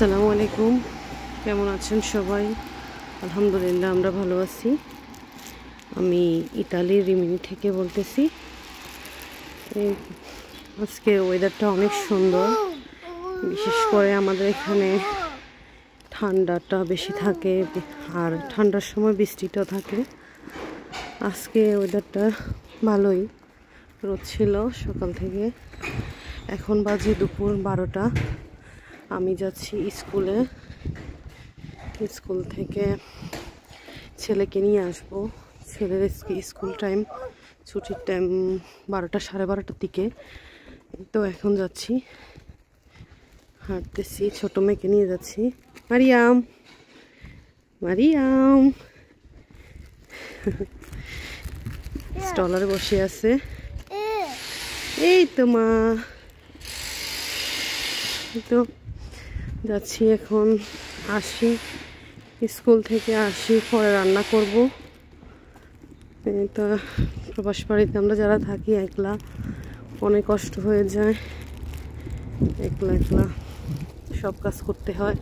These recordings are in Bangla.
আসসালামু আলাইকুম, কেমন আছেন সবাই? আলহামদুলিল্লাহ আমরা ভালো আছি। আমি ইতালির রিমিনি থেকে বলতেছি। আজকের ওয়েদারটা অনেক সুন্দর, বিশেষ করে আমাদের এখানে ঠান্ডাটা বেশি থাকে আর ঠান্ডার সময় বৃষ্টিটাও থাকে। আজকে ওয়েদারটা ভালোই, রোদ ছিল সকাল থেকে। এখন বাজে দুপুর 12টা। আমি যাচ্ছি স্কুলে, স্কুল থেকে ছেলেকে নিয়ে আসবো। ছেলের স্কুল টাইম, ছুটির টাইম 12টা, 12:30টার দিকে। তো এখন যাচ্ছি, হাঁটতেছি, ছোট মেয়েকে নিয়ে যাচ্ছি। মারিয়াম, মারিয়াম স্টলারে বসে আছে। এই তো মা, তো যাচ্ছি এখন। আসি স্কুল থেকে, আসি পরে রান্না করব। তো প্রবাস বাড়িতে আমরা যারা থাকি একলা অনেক কষ্ট হয়ে যায়, একলা একলা সব কাজ করতে হয়।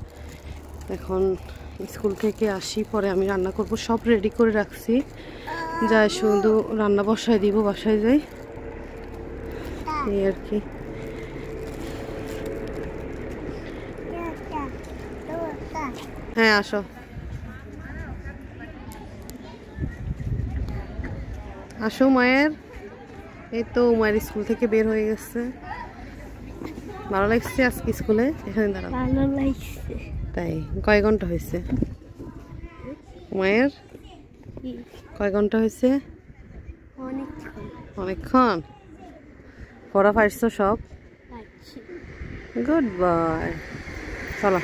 এখন স্কুল থেকে আসি, পরে আমি রান্না করব। সব রেডি করে রাখছি, যাই শুধু রান্না বসায় দিব, বাসায় যাই এই আর কি। হ্যাঁ আসো, আসো মায়ের। এই তো মায়ের স্কুল থেকে বের হয়ে গেছে। ভালো লাগছে আজকে স্কুলে? এখানে দাঁড়াও। ভালো লাগছে। তাই কয় ঘন্টা হয়েছে মায়ের? কয় ঘন্টা হয়েছে? অনেকক্ষণ। অনেকক্ষণ। পড়া পারছো সব? Good boy. চলো,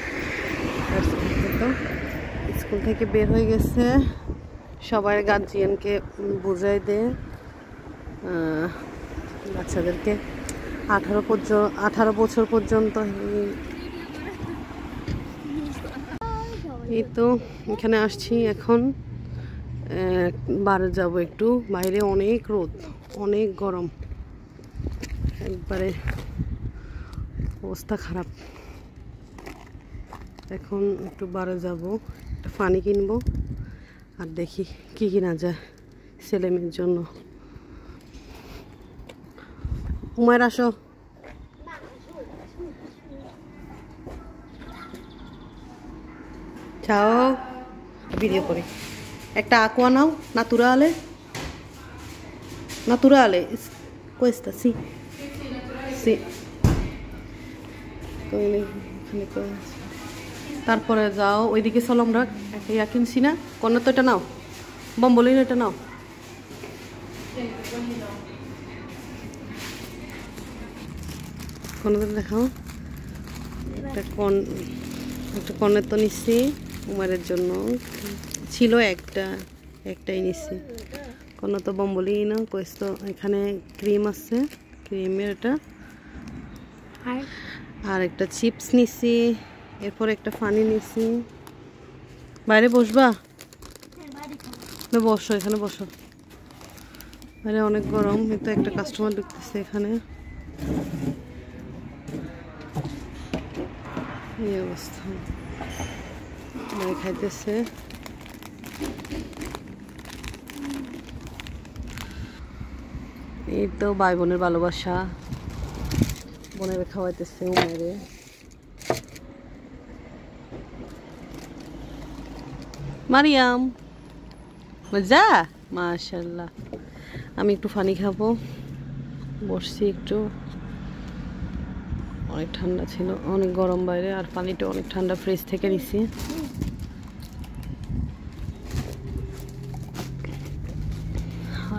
স্কুল থেকে বের হয়ে গেছে। সবাই গার্জিয়ানকে বুঝাই দে বাচ্চাদেরকে 18 বছর পর্যন্ত। এই তো এখানে আসছি এখন। বাইরে যাব একটু, বাইরে অনেক রোদ, অনেক গরম, একবারে অবস্থা খারাপ। এখন একটু বাইরে যাব, একটা পানি কিনবো আর দেখি কি কিনা যায় ছেলে মেয়ের জন্য। উমায়ের আসো। চাও ভিডিও করে একটা aqua নাও, naturale, naturale, questa sì, sì। তারপরে যাও ওইদিকে, চলো আমরা একটা ইয়া কিনছি না, কন্যা তো এটা নাও, বম্বলিন এটা নাও। কন্যাদের দেখাও, একটা কনের তো নিচ্ছি উমারের জন্য, ছিল একটাই নিচ্ছি। কন্যা তো বম্বলিন, তো এখানে ক্রিম আছে, ক্রিমের এটা, আর একটা চিপস নিচ্ছি, এরপর একটা পানি নিচ্ছি। বাইরে বসবা? বসো, এখানে বসো, বাইরে অনেক গরম। কিন্তু একটা কাস্টমার ঢুকতেছে এখানে, এই অবস্থা, খাইতেছে। এই তো ভাই বোনের ভালোবাসা, বোনের খাওয়াইতেছে উমেরে। মারিয়াম মজা, মাশাআল্লাহ। আমি একটু পানি খাবো, বসছি একটু। অনেক ঠান্ডা ছিল, অনেক গরম বাইরে, আর পানিটা অনেক ঠান্ডা, ফ্রিজ থেকে নিছি।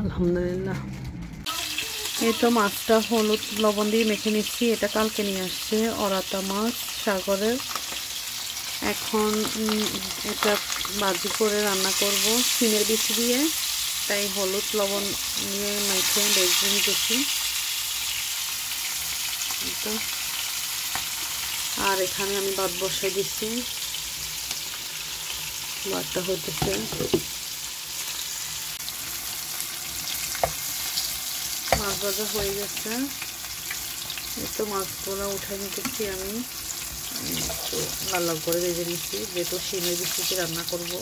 আলহামদুলিল্লাহ। এই তো মাছটা হলুদ লবণ দিয়ে মেখে নিচ্ছি, এটা কালকে নিয়ে আসছে অরাতা মাছ সাগরের। এখন এটা ভাজি করে রান্না করব সিমের বিচি দিয়ে, তাই হলুদ লবণ নিয়ে মেখে বেজে নিতেছি। আর এখানে আমি ভাত বসাই দিচ্ছি, ভাতটা হইতেছে। মাছ ভাজা হয়ে গেছে, এই তো মাছগুলো উঠে নিতেছি আমি। একটু লাল লাল করে ভেজে নিচ্ছি, যেহেতু শিমের বিচিতে রান্না করব।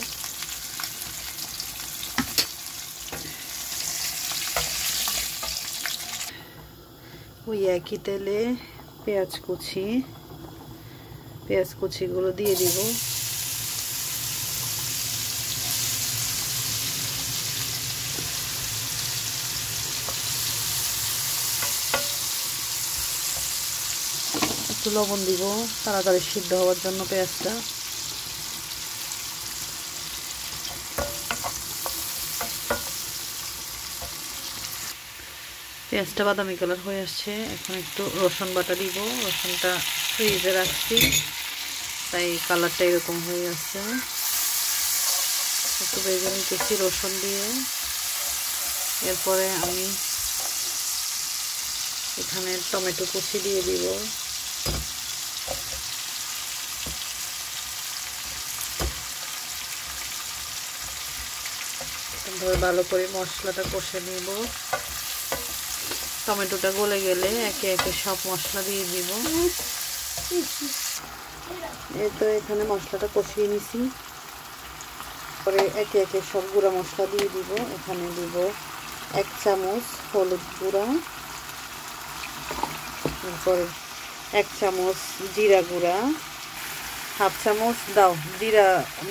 ওই একই তেলে পেঁয়াজ কুচিগুলো দিয়ে দিব। একটু লবণ দিব তাড়াতাড়ি সিদ্ধ হওয়ার জন্য পেঁয়াজটা। পেঁয়াজটা বাদামি কালার হয়ে আসছে। এখন একটু রসুন বাটা দিব। রসুনটা ফ্রিজে রাখছি, তাই কালারটা এরকম হয়ে আসছে। একটু ভেজে নিতেছি রসুন দিয়ে। এরপরে আমি এখানে টমেটো কুচি দিয়ে দিব। ভালো করে মশলাটা কষে নেব। টমেটোটা গলে গেলে একে একে সব মশলা দিয়ে দিব। এই তো এখানে মশলাটা কষিয়ে নিছি। পরে একে একে সব গুঁড়া মশলা দিয়ে দিব। এখানে দিব 1 চামচ হলুদ গুঁড়া, এরপরে 1 চামচ জিরা গুঁড়া, 1/2 চামচ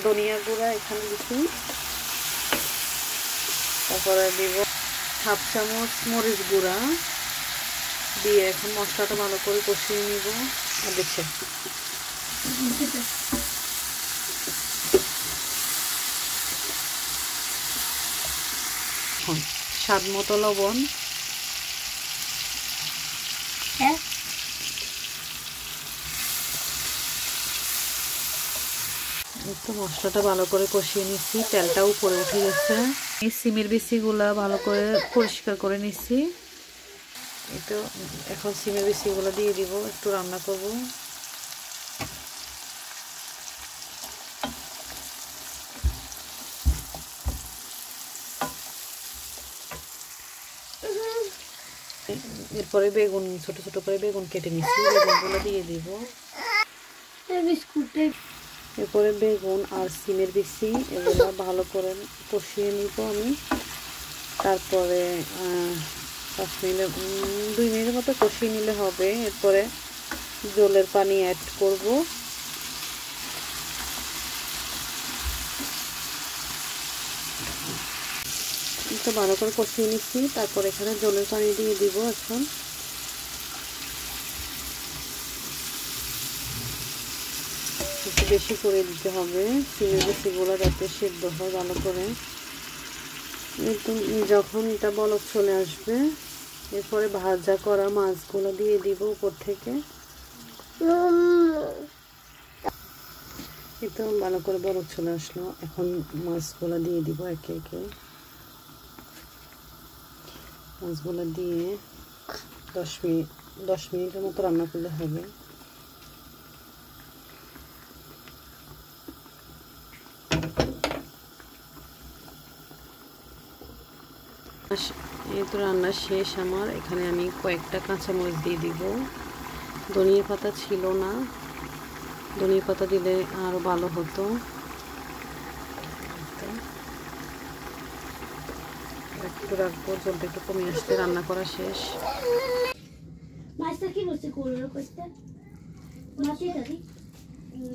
ধনিয়া গুঁড়া এখানে দিচ্ছি। তারপরে দিব 1/2 চামচ মরিচ গুঁড়া দিয়ে এখন মশলাটা ভালো করে কষিয়ে নিব। দেখছে স্বাদ মতো লবণ। একটু মশলাটা ভালো করে কষিয়ে নিচ্ছি, তেলটা উপরে উঠে গেছে। এই সিমের বিচিগুলা ভালো করে পরিষ্কার করে নিচ্ছি। একটু এখন সিমের বিচিগুলো দিয়ে দিব, একটু রান্না করব। এরপরে বেগুন ছোট ছোট করে বেগুন কেটে নিচ্ছি, বেগুনগুলো দিয়ে দিব। এরপরে বেগুন আর সিমের বিচি এগুলো ভালো করে কষিয়ে নিব আমি। তারপরে 2 মিনিটের মতো কষিয়ে নিলে হবে। এরপরে জলের পানি অ্যাড করব। একটু ভালো করে কষিয়ে নিচ্ছি। তারপর এখানে জলের পানি দিয়ে দিব। এখন একটু বেশি করে দিতে হবে, সিমের বিচিগুলো যাতে সিদ্ধ হয় ভালো করে। একদম যখন এটা বলক চলে আসবে, এরপরে ভাজা করা মাছগুলো দিয়ে দিব উপর থেকে। একদম ভালো করে বলক চলে আসলো। এখন মাছগুলো দিয়ে দিব একে একে। মাছগুলো দিয়ে 10 মিনিটের মতো রান্না করলে হবে। এই তো রান্না শেষ আমার। এখানে আমি কয়েকটা কাঁচামরিচ দিয়ে দিব। ধনিয়া পাতা ছিল না, ধনিয়া পাতা দিলে আরো ভালো হতো। একটু রাখবো, জলটা একটু কমে আসতে রান্না করা শেষ। মাছটা কি বলছে কোলোর করতে? মাছই দাদি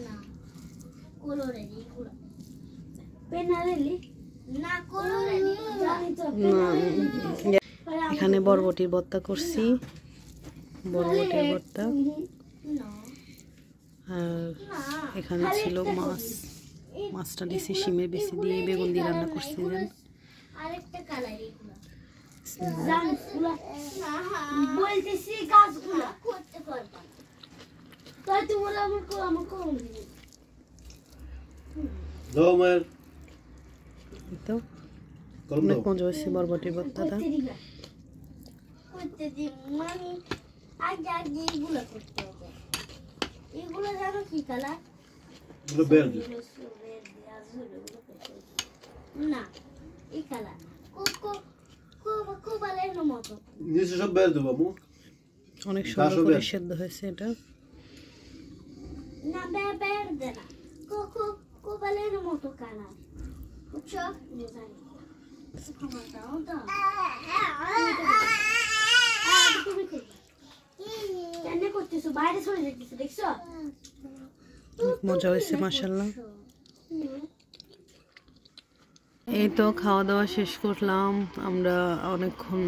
না কোলোরে দি কোলো পেনারেলি না কোলোরে জানি তো। এখানে বরবটির ভর্তা করছি, বরবটির ভর্তা। আর এখানে ছিল মাছ, মাছটা দিছি শিমের বিচি দিয়ে বেগুন দিয়ে রান্না করছিলেন। আরেকটা কালার এগুলো জামগুলো বলতেছি গাছগুলো করতে পারবা তাই তোমরা আমার কোন দাও মার তো অনেক মজা হয়েছে বরবটির ভর্তাটা। করতে দি মানে আগে এগুলো করতে হবে। এগুলো জানো কি কালার? এগুলো বেরবে না এই কালার কোবালের মতো নিচে সব বের দেবো আমু। অনেক সুন্দর করে সেদ্ধ হয়েছে এটা। না verde না কোবালের মতো কালার বুঝছো তুমি কেন করতেছো বাইরে চলে যেতেছো দেখছো মজা হয়েছে মাশাআল্লাহ। এই তো খাওয়া দাওয়া শেষ করলাম, আমরা অনেকক্ষণ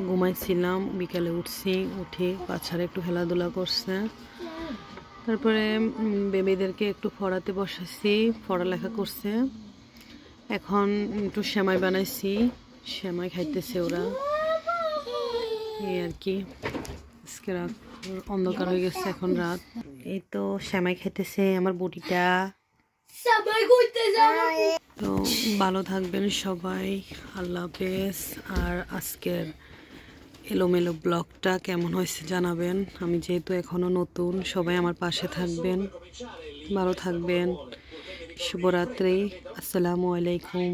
ঘুমাইছিলাম, বিকালে উঠছি, উঠে বাচ্চারা একটু খেলাধুলা করছে, তারপরে বেবিদেরকে একটু পড়াতে বসাইছি, পড়ালেখা করছে। এখন একটু সেমাই বানাইছি, সেমাই খাইতেছে ওরা, এই আর কি। আজকে রাত অন্ধকার হয়ে গেছে, এখন রাত। এই তো সেমাই খাইতেছে আমার বুটিটা। তো ভালো থাকবেন সবাই, আল্লাহ হাফেজ। আর আজকের এলোমেলো ব্লগটা কেমন হয়েছে জানাবেন। আমি যেহেতু এখনো নতুন, সবাই আমার পাশে থাকবেন, ভালো থাকবেন। শুভরাত্রি, আসসালামু আলাইকুম।